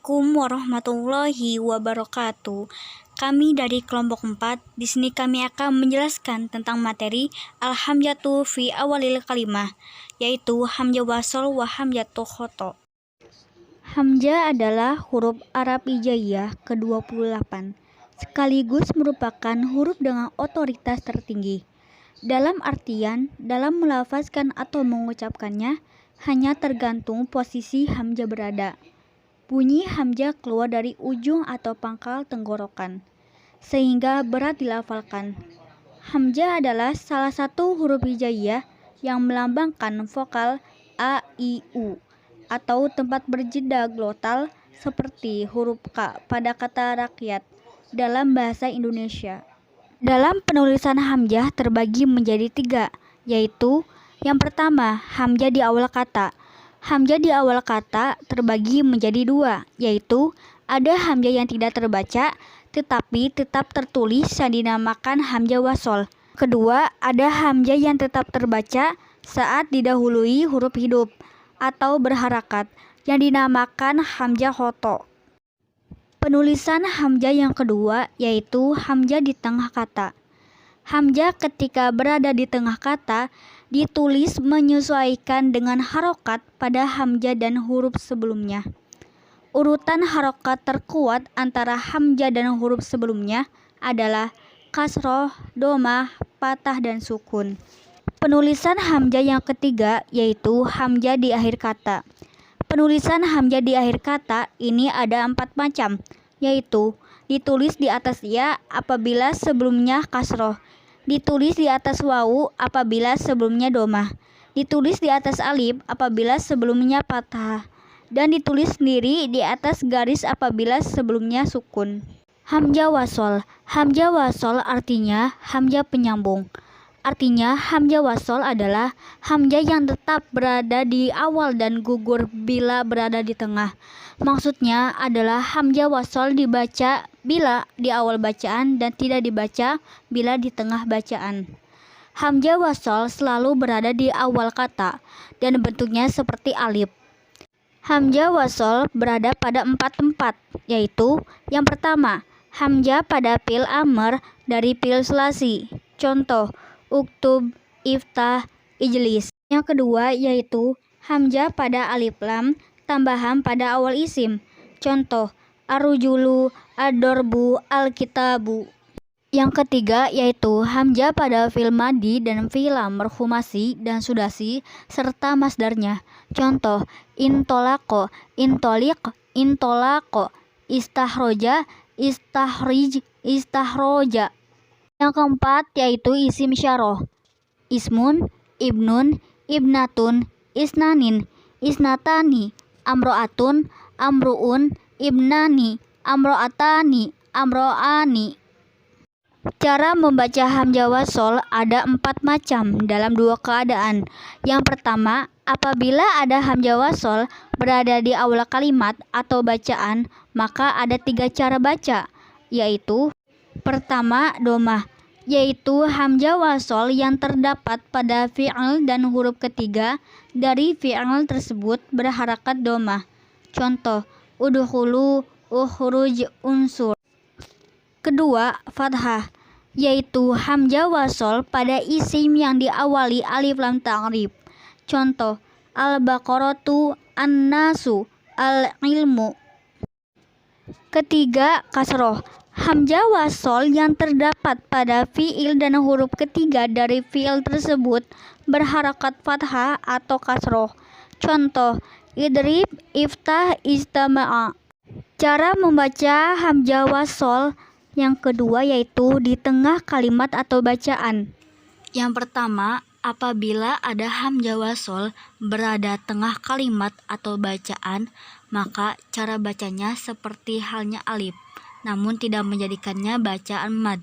Assalamualaikum warahmatullahi wabarakatuh. Kami dari kelompok 4. Di sini kami akan menjelaskan tentang materi al-hamzatu fi awalil kalimah, yaitu hamzah wasol wa hamzatu khoto. Hamzah adalah huruf Arab hijaiyah ke-28, sekaligus merupakan huruf dengan otoritas tertinggi. Dalam artian, dalam melafazkan atau mengucapkannya, hanya tergantung posisi hamzah berada. Bunyi hamzah keluar dari ujung atau pangkal tenggorokan, sehingga berat dilafalkan. Hamzah adalah salah satu huruf hijaiyah yang melambangkan vokal a, i, u, atau tempat berjeda glotal seperti huruf K pada kata rakyat dalam bahasa Indonesia. Dalam penulisan hamzah terbagi menjadi 3, yaitu yang pertama, hamzah di awal kata. Hamzah di awal kata terbagi menjadi 2, yaitu ada hamzah yang tidak terbaca tetapi tetap tertulis yang dinamakan hamzah wasol. Kedua, ada hamzah yang tetap terbaca saat didahului huruf hidup atau berharakat yang dinamakan hamzah khoto. Penulisan hamzah yang kedua yaitu hamzah di tengah kata. Hamzah ketika berada di tengah kata ditulis menyesuaikan dengan harokat pada hamzah dan huruf sebelumnya. Urutan harokat terkuat antara hamzah dan huruf sebelumnya adalah kasroh, domah, patah, dan sukun. Penulisan hamzah yang ketiga yaitu hamzah di akhir kata. Penulisan hamzah di akhir kata ini ada 4 macam, yaitu ditulis di atas ya apabila sebelumnya kasroh, ditulis di atas wawu apabila sebelumnya domah, ditulis di atas alif apabila sebelumnya patah, dan ditulis sendiri di atas garis apabila sebelumnya sukun. Hamzah wasol. Hamzah wasol artinya hamzah penyambung. Artinya hamzah wasol adalah hamzah yang tetap berada di awal dan gugur bila berada di tengah. Maksudnya adalah hamzah wasol dibaca bila di awal bacaan dan tidak dibaca bila di tengah bacaan. Hamzah wasol selalu berada di awal kata dan bentuknya seperti alif. Hamzah wasol berada pada 4 tempat, yaitu yang pertama, hamzah pada fi'il amr dari fi'il sulasi. Contoh, uktub, iftah, ijlis. Yang kedua yaitu hamzah pada alif lam tambahan pada awal isim. Contoh, arujulu, ad-dorbu, al-kitabu. Yang ketiga yaitu hamzah pada fi'il madi dan fi'il amr khumasi dan sudasi serta masdarnya. Contoh, intolako, intolik, intolako, istahroja, istahrij, istahroja. Yang keempat yaitu isim syarah. Ismun, ibnun, ibnatun, isnanin, isnatani, amro'atun, amru'un, ibnani, amro'atani, amro'ani. Cara membaca hamzah wasol ada 4 macam dalam 2 keadaan. Yang pertama, apabila ada hamzah wasol berada di awal kalimat atau bacaan, maka ada 3 cara baca, yaitu pertama, domah, yaitu hamzah wasol yang terdapat pada fi'il dan huruf ketiga dari fi'il tersebut berharakat domah. Contoh, udkhulu, ukhruj, unsur. Kedua, fathah, yaitu hamzah wasol pada isim yang diawali alif lam ta'rif. Contoh, al-baqaratu, an-nasu, al-ilmu. Ketiga, kasroh, hamzah wasol yang terdapat pada fi'il dan huruf ketiga dari fi'il tersebut berharakat fathah atau kasroh. Contoh, idrib, iftah, istama'a. Cara membaca hamzah wasol yang kedua yaitu di tengah kalimat atau bacaan. Yang pertama, apabila ada hamzah wasol berada tengah kalimat atau bacaan, maka cara bacanya seperti halnya alif, namun tidak menjadikannya bacaan mad.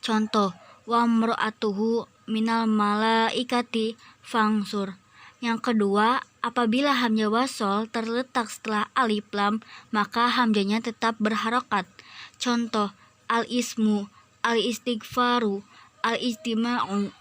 Contoh, wa mro'atuhu minal malaikati fangsur. Yang kedua, apabila hamzah wasol terletak setelah alif lam, maka hamzahnya tetap berharokat. Contoh, al-ismu, al-istighfaru, al-istima'u.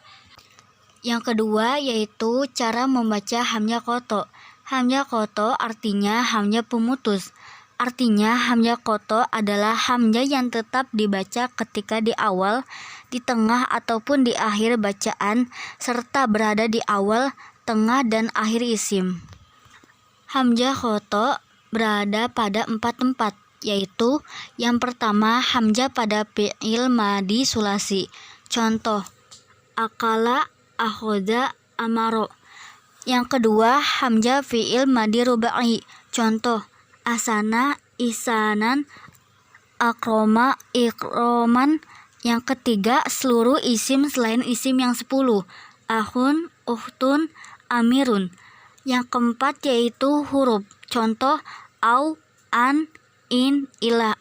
Yang kedua yaitu cara membaca hamzah khoto. Hamzah khoto artinya hamzah pemutus. Artinya, hamzah qata adalah hamzah yang tetap dibaca ketika di awal, di tengah, ataupun di akhir bacaan, serta berada di awal, tengah, dan akhir isim. Hamzah qata berada pada 4 tempat, yaitu yang pertama hamzah pada fi'il madi sulasi. Contoh, akala, akhoda, amaro. Yang kedua hamzah fi'il madi rubai. Contoh, asana, isanan, akroma, ikroman. Yang ketiga seluruh isim selain isim yang 10, ahun, uhtun, amirun. Yang keempat yaitu huruf. Contoh, au, an, in, ila.